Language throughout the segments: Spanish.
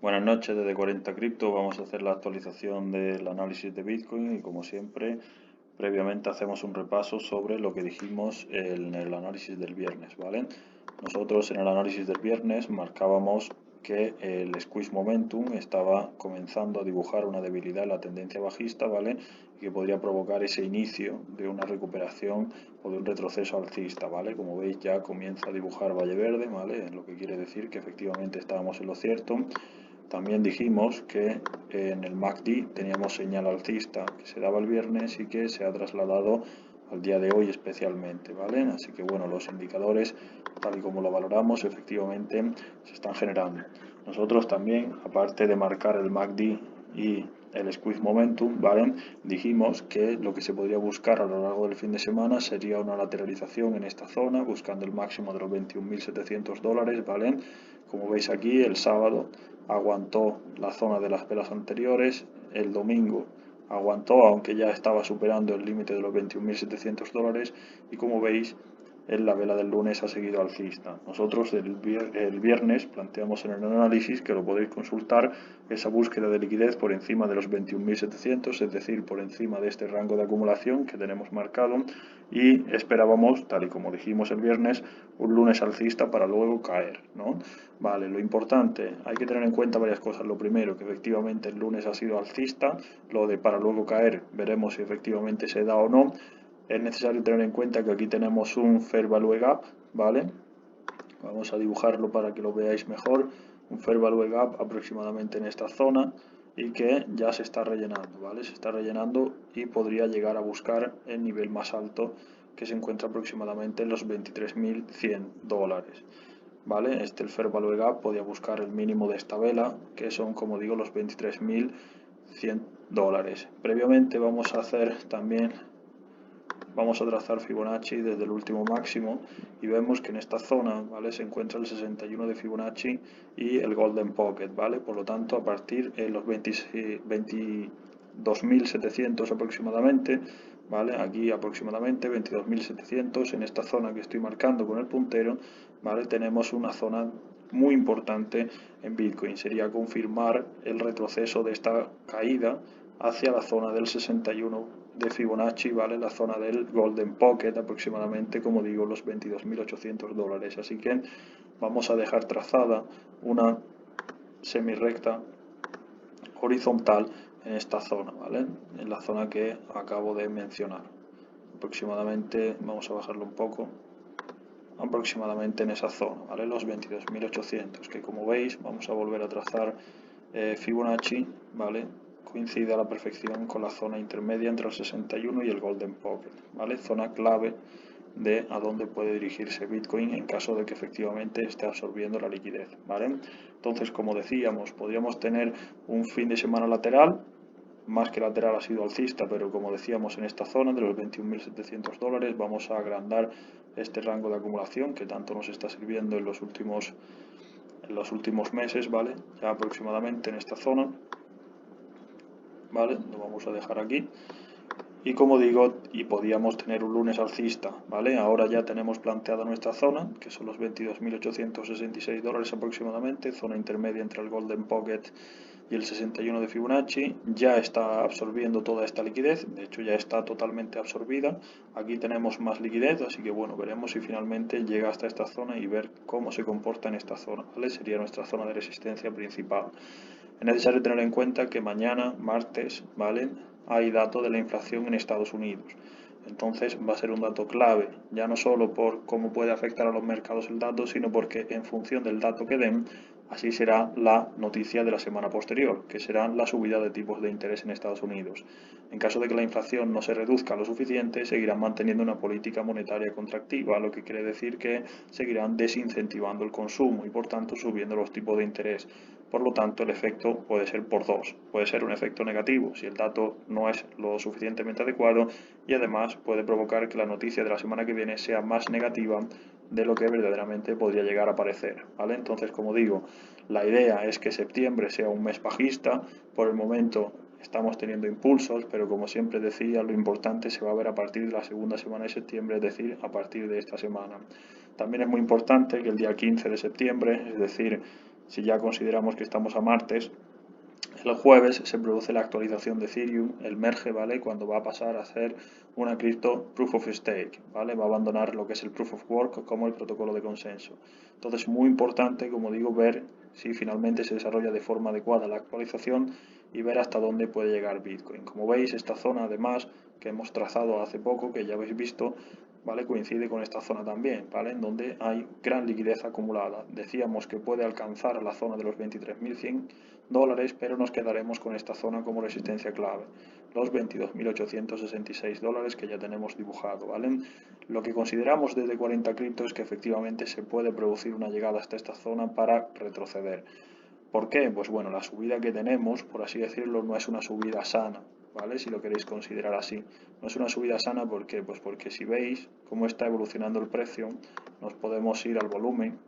Buenas noches desde 40 Cripto. Vamos a hacer la actualización del análisis de Bitcoin y como siempre, previamente hacemos un repaso sobre lo que dijimos en el análisis del viernes, ¿vale? Nosotros en el análisis del viernes marcábamos que el squeeze momentum estaba comenzando a dibujar una debilidad en la tendencia bajista, ¿vale? Y que podría provocar ese inicio de una recuperación o de un retroceso alcista, ¿vale? Como veis ya comienza a dibujar valle verde, ¿vale? Lo que quiere decir que efectivamente estábamos en lo cierto. También dijimos que en el MACD teníamos señal alcista que se daba el viernes y que se ha trasladado al día de hoy especialmente, ¿vale? Así que bueno, los indicadores, tal y como lo valoramos, efectivamente se están generando. Nosotros también, aparte de marcar el MACD y el squeeze momentum, ¿vale? Dijimos que lo que se podría buscar a lo largo del fin de semana sería una lateralización en esta zona, buscando el máximo de los $21.700, ¿vale? Como veis aquí, el sábado aguantó la zona de las velas anteriores, el domingo aguantó, aunque ya estaba superando el límite de los $21.700, y como veis, en la vela del lunes ha seguido alcista. Nosotros el viernes planteamos en el análisis, que lo podéis consultar, esa búsqueda de liquidez por encima de los 21.700, es decir, por encima de este rango de acumulación que tenemos marcado, y esperábamos, tal y como dijimos el viernes, un lunes alcista para luego caer, ¿no? Vale, lo importante, hay que tener en cuenta varias cosas. Lo primero, que efectivamente el lunes ha sido alcista, lo de para luego caer, veremos si efectivamente se da o no. Es necesario tener en cuenta que aquí tenemos un Fair Value Gap, ¿vale? Vamos a dibujarlo para que lo veáis mejor. Un Fair Value Gap aproximadamente en esta zona y que ya se está rellenando, ¿vale? Se está rellenando y podría llegar a buscar el nivel más alto, que se encuentra aproximadamente en los $23.100. ¿Vale? El Fair Value Gap podía buscar el mínimo de esta vela, que son, como digo, los $23.100. Previamente vamos a trazar Fibonacci desde el último máximo y vemos que en esta zona, ¿vale? Se encuentra el 61 de Fibonacci y el Golden Pocket, ¿vale? Por lo tanto, a partir de los 22.700 aproximadamente, ¿vale? Aquí aproximadamente 22.700, en esta zona que estoy marcando con el puntero, ¿vale? Tenemos una zona muy importante en Bitcoin. Sería confirmar el retroceso de esta caída hacia la zona del 61 de Fibonacci, ¿vale? La zona del Golden Pocket, aproximadamente, como digo, los $22.800. Así que vamos a dejar trazada una semi-recta horizontal en esta zona, ¿vale? En la zona que acabo de mencionar. Aproximadamente, vamos a bajarlo un poco, aproximadamente en esa zona, ¿vale? Los 22.800, que como veis, vamos a volver a trazar Fibonacci, ¿vale? Coincide a la perfección con la zona intermedia entre el 61 y el Golden Pocket, ¿vale? Zona clave de a dónde puede dirigirse Bitcoin en caso de que efectivamente esté absorbiendo la liquidez, ¿vale? Entonces, como decíamos, podríamos tener un fin de semana lateral, más que lateral ha sido alcista, pero como decíamos en esta zona de los $21.700 vamos a agrandar este rango de acumulación que tanto nos está sirviendo en los últimos meses, ¿vale? Ya aproximadamente en esta zona, ¿vale? Lo vamos a dejar aquí. Y como digo, y podíamos tener un lunes alcista, ¿vale? Ahora ya tenemos planteada nuestra zona, que son los $22.866 aproximadamente, zona intermedia entre el Golden Pocket y el 61 de Fibonacci. Ya está absorbiendo toda esta liquidez, de hecho ya está totalmente absorbida. Aquí tenemos más liquidez, así que bueno, veremos si finalmente llega hasta esta zona y ver cómo se comporta en esta zona, ¿vale? Sería nuestra zona de resistencia principal. Es necesario tener en cuenta que mañana, martes, ¿vale? Hay dato de la inflación en Estados Unidos. Entonces va a ser un dato clave, ya no solo por cómo puede afectar a los mercados el dato, sino porque en función del dato que den, así será la noticia de la semana posterior, que será la subida de tipos de interés en Estados Unidos. En caso de que la inflación no se reduzca lo suficiente, seguirán manteniendo una política monetaria contractiva, lo que quiere decir que seguirán desincentivando el consumo y por tanto subiendo los tipos de interés. Por lo tanto, el efecto puede ser por dos. Puede ser un efecto negativo si el dato no es lo suficientemente adecuado y además puede provocar que la noticia de la semana que viene sea más negativa de lo que verdaderamente podría llegar a parecer, ¿vale? Entonces, como digo, la idea es que septiembre sea un mes bajista. Por el momento estamos teniendo impulsos, pero como siempre decía, lo importante se va a ver a partir de la segunda semana de septiembre, es decir, a partir de esta semana. También es muy importante que el día 15 de septiembre, es decir, si ya consideramos que estamos a martes, el jueves se produce la actualización de Ethereum, el merge, ¿vale? Cuando va a pasar a ser una cripto Proof of Stake, ¿vale? Va a abandonar lo que es el Proof of Work como el protocolo de consenso. Entonces, muy importante, como digo, ver si finalmente se desarrolla de forma adecuada la actualización y ver hasta dónde puede llegar Bitcoin. Como veis, esta zona, además, que hemos trazado hace poco, que ya habéis visto, ¿vale? Coincide con esta zona también, ¿vale? En donde hay gran liquidez acumulada. Decíamos que puede alcanzar la zona de los 23.100 dólares, pero nos quedaremos con esta zona como resistencia clave, los 22.866 dólares que ya tenemos dibujado, ¿vale? Lo que consideramos desde 40 cripto es que efectivamente se puede producir una llegada hasta esta zona para retroceder. ¿Por qué? Pues bueno, la subida que tenemos, por así decirlo, no es una subida sana, ¿vale? Si lo queréis considerar así. No es una subida sana, ¿por qué? Pues porque si veis cómo está evolucionando el precio, nos podemos ir al volumen,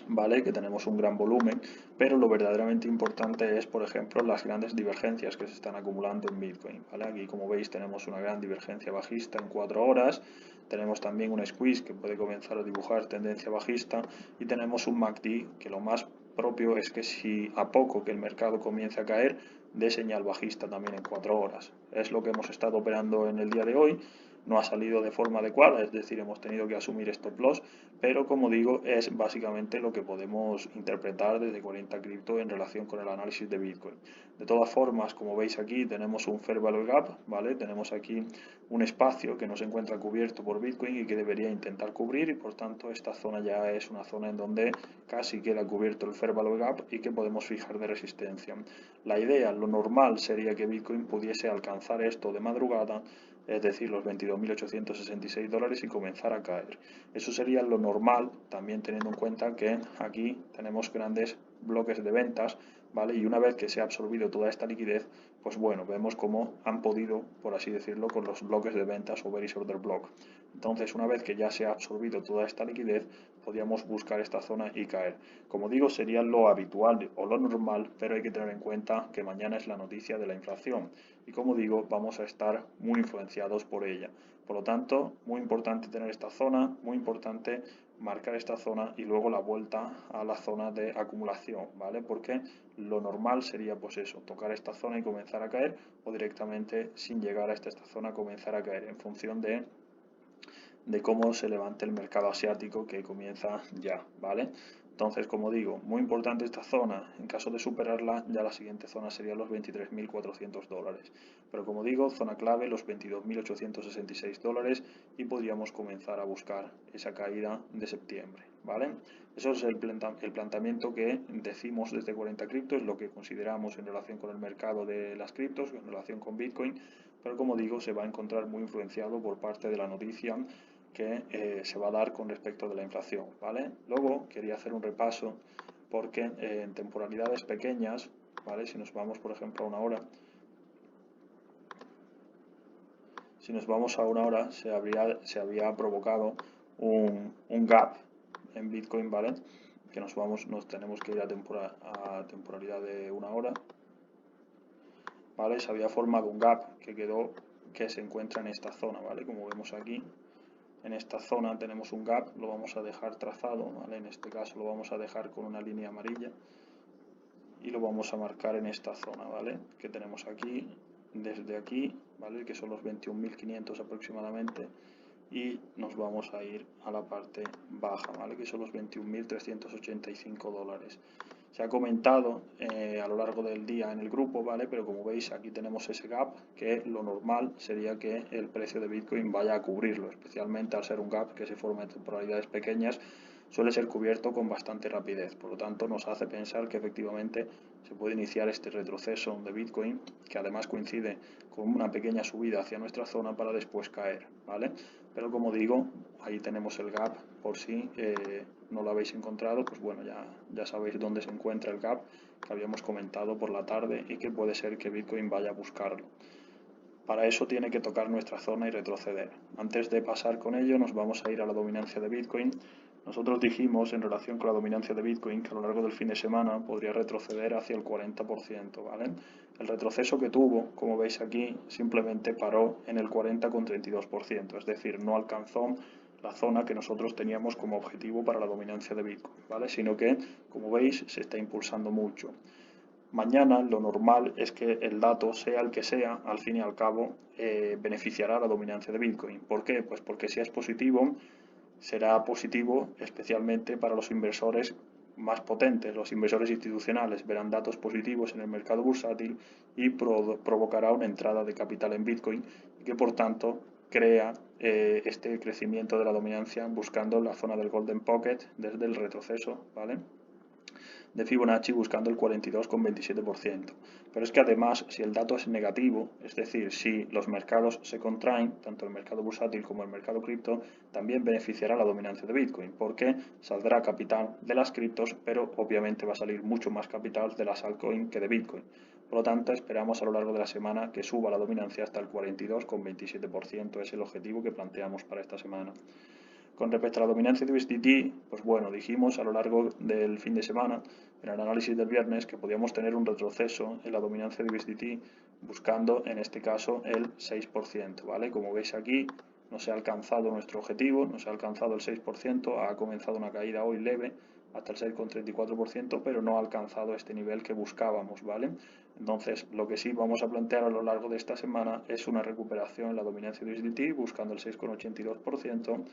¿vale? Que tenemos un gran volumen, pero lo verdaderamente importante es, por ejemplo, las grandes divergencias que se están acumulando en Bitcoin, ¿vale? Aquí, como veis, tenemos una gran divergencia bajista en 4 horas, tenemos también un squeeze que puede comenzar a dibujar tendencia bajista y tenemos un MACD que lo más propio es que si a poco que el mercado comience a caer, dé señal bajista también en 4 horas. Es lo que hemos estado operando en el día de hoy. No ha salido de forma adecuada, es decir, hemos tenido que asumir stop loss, pero como digo, es básicamente lo que podemos interpretar desde 40 cripto en relación con el análisis de Bitcoin. De todas formas, como veis aquí, tenemos un Fair Value Gap, ¿vale? Tenemos aquí un espacio que no se encuentra cubierto por Bitcoin y que debería intentar cubrir, y por tanto esta zona ya es una zona en donde casi queda cubierto el Fair Value Gap y que podemos fijar de resistencia. La idea, lo normal sería que Bitcoin pudiese alcanzar esto de madrugada, es decir, los 22.866 dólares y comenzar a caer. Eso sería lo normal, también teniendo en cuenta que aquí tenemos grandes bloques de ventas, ¿vale? Y una vez que se ha absorbido toda esta liquidez, pues bueno, vemos cómo han podido, por así decirlo, con los bloques de ventas o bearish order block. Entonces, una vez que ya se ha absorbido toda esta liquidez, podríamos buscar esta zona y caer. Como digo, sería lo habitual o lo normal, pero hay que tener en cuenta que mañana es la noticia de la inflación y, como digo, vamos a estar muy influenciados por ella. Por lo tanto, muy importante tener esta zona, muy importante marcar esta zona y luego la vuelta a la zona de acumulación, ¿vale? Porque lo normal sería pues eso, tocar esta zona y comenzar a caer, o directamente sin llegar a esta zona comenzar a caer, en función de cómo se levante el mercado asiático, que comienza ya, ¿vale? Entonces, como digo, muy importante esta zona. En caso de superarla, ya la siguiente zona sería los 23.400 dólares. Pero como digo, zona clave los 22.866 dólares y podríamos comenzar a buscar esa caída de septiembre, ¿vale? Eso es el planteamiento que decimos desde 40 cripto, es lo que consideramos en relación con el mercado de las criptos, en relación con Bitcoin, pero como digo, se va a encontrar muy influenciado por parte de la noticia que se va a dar con respecto de la inflación, ¿vale? Luego quería hacer un repaso porque en temporalidades pequeñas, ¿vale? Si nos vamos, por ejemplo, a una hora, si nos vamos a una hora, se había provocado un gap en Bitcoin, ¿vale? Que nos tenemos que ir a temporalidad de una hora, ¿vale? Se había formado un gap que se encuentra en esta zona, ¿vale? Como vemos aquí. En esta zona tenemos un gap, lo vamos a dejar trazado, ¿vale? En este caso lo vamos a dejar con una línea amarilla y lo vamos a marcar en esta zona, ¿vale? Que tenemos aquí, desde aquí, ¿vale? Que son los 21.500 aproximadamente, y nos vamos a ir a la parte baja, ¿vale? Que son los 21.385 dólares. Se ha comentado a lo largo del día en el grupo, ¿vale? Pero como veis, aquí tenemos ese gap, que lo normal sería que el precio de Bitcoin vaya a cubrirlo, especialmente al ser un gap que se forma en temporalidades pequeñas, suele ser cubierto con bastante rapidez. Por lo tanto, nos hace pensar que efectivamente se puede iniciar este retroceso de Bitcoin, que además coincide con una pequeña subida hacia nuestra zona para después caer, ¿vale? Pero como digo, ahí tenemos el gap, por si no lo habéis encontrado, pues bueno, ya sabéis dónde se encuentra el gap que habíamos comentado por la tarde y que puede ser que Bitcoin vaya a buscarlo. Para eso tiene que tocar nuestra zona y retroceder. Antes de pasar con ello, nos vamos a ir a la dominancia de Bitcoin. Nosotros dijimos en relación con la dominancia de Bitcoin que a lo largo del fin de semana podría retroceder hacia el 40%, ¿vale? El retroceso que tuvo, como veis aquí, simplemente paró en el 40,32%, es decir, no alcanzó la zona que nosotros teníamos como objetivo para la dominancia de Bitcoin, ¿vale? Sino que, como veis, se está impulsando mucho. Mañana lo normal es que el dato, sea el que sea, al fin y al cabo, beneficiará la dominancia de Bitcoin. ¿Por qué? Pues porque si es positivo, será positivo especialmente para los inversores más potentes. Los inversores institucionales verán datos positivos en el mercado bursátil y provocará una entrada de capital en Bitcoin y que por tanto crea este crecimiento de la dominancia buscando la zona del Golden Pocket desde el retroceso, ¿vale?, de Fibonacci buscando el 42,27%. Pero es que además, si el dato es negativo, es decir, si los mercados se contraen, tanto el mercado bursátil como el mercado cripto, también beneficiará la dominancia de Bitcoin, porque saldrá capital de las criptos, pero obviamente va a salir mucho más capital de las altcoins que de Bitcoin. Por lo tanto, esperamos a lo largo de la semana que suba la dominancia hasta el 42,27%, es el objetivo que planteamos para esta semana. Con respecto a la dominancia de USDT, pues bueno, dijimos a lo largo del fin de semana, en el análisis del viernes, que podíamos tener un retroceso en la dominancia de USDT buscando, en este caso, el 6%, ¿vale? Como veis aquí, no se ha alcanzado nuestro objetivo, no se ha alcanzado el 6%, ha comenzado una caída hoy leve hasta el 6,34%, pero no ha alcanzado este nivel que buscábamos, ¿vale? Entonces, lo que sí vamos a plantear a lo largo de esta semana es una recuperación en la dominancia de USDT buscando el 6,82%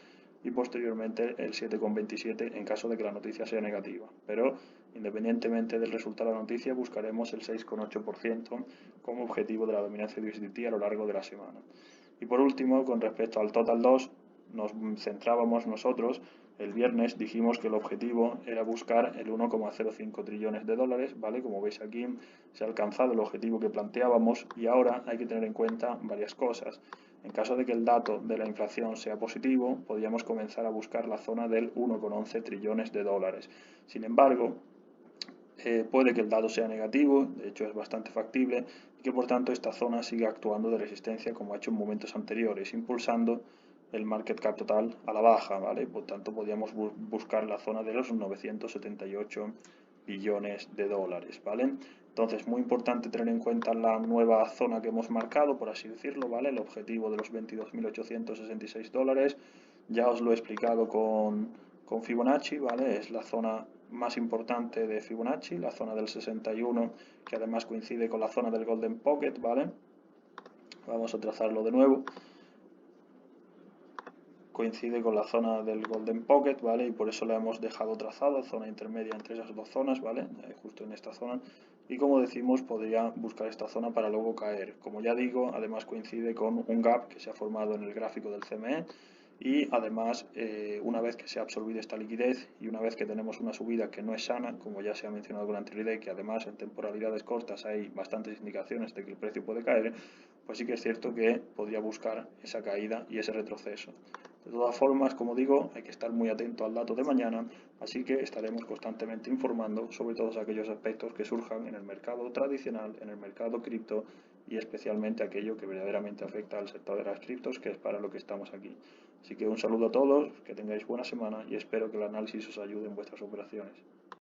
y posteriormente el 7,27 en caso de que la noticia sea negativa. Pero independientemente del resultado de la noticia, buscaremos el 6,8% como objetivo de la dominancia de USDT a lo largo de la semana. Y por último, con respecto al Total 2, nos centrábamos nosotros, el viernes dijimos que el objetivo era buscar el 1,05 trillones de dólares, ¿vale? Como veis aquí, se ha alcanzado el objetivo que planteábamos y ahora hay que tener en cuenta varias cosas. En caso de que el dato de la inflación sea positivo, podríamos comenzar a buscar la zona del 1,11 trillones de dólares. Sin embargo, puede que el dato sea negativo, de hecho es bastante factible, y que por tanto esta zona siga actuando de resistencia como ha hecho en momentos anteriores, impulsando el market cap total a la baja, ¿vale? Por tanto, podríamos buscar la zona de los 978 billones de dólares, ¿vale? Entonces, muy importante tener en cuenta la nueva zona que hemos marcado, por así decirlo, ¿vale? El objetivo de los 22.866 dólares, ya os lo he explicado con Fibonacci, ¿vale? Es la zona más importante de Fibonacci, la zona del 61, que además coincide con la zona del Golden Pocket, ¿vale? Vamos a trazarlo de nuevo. Coincide con la zona del Golden Pocket, ¿vale? Y por eso la hemos dejado trazada, zona intermedia entre esas dos zonas, ¿vale? Justo en esta zona. Y como decimos, podría buscar esta zona para luego caer. Como ya digo, además coincide con un gap que se ha formado en el gráfico del CME. Y además, una vez que se ha absorbido esta liquidez y una vez que tenemos una subida que no es sana, como ya se ha mencionado con anterioridad, que además en temporalidades cortas hay bastantes indicaciones de que el precio puede caer, pues sí que es cierto que podría buscar esa caída y ese retroceso. De todas formas, como digo, hay que estar muy atento al dato de mañana, así que estaremos constantemente informando sobre todos aquellos aspectos que surjan en el mercado tradicional, en el mercado cripto y especialmente aquello que verdaderamente afecta al sector de las criptos, que es para lo que estamos aquí. Así que un saludo a todos, que tengáis buena semana y espero que el análisis os ayude en vuestras operaciones.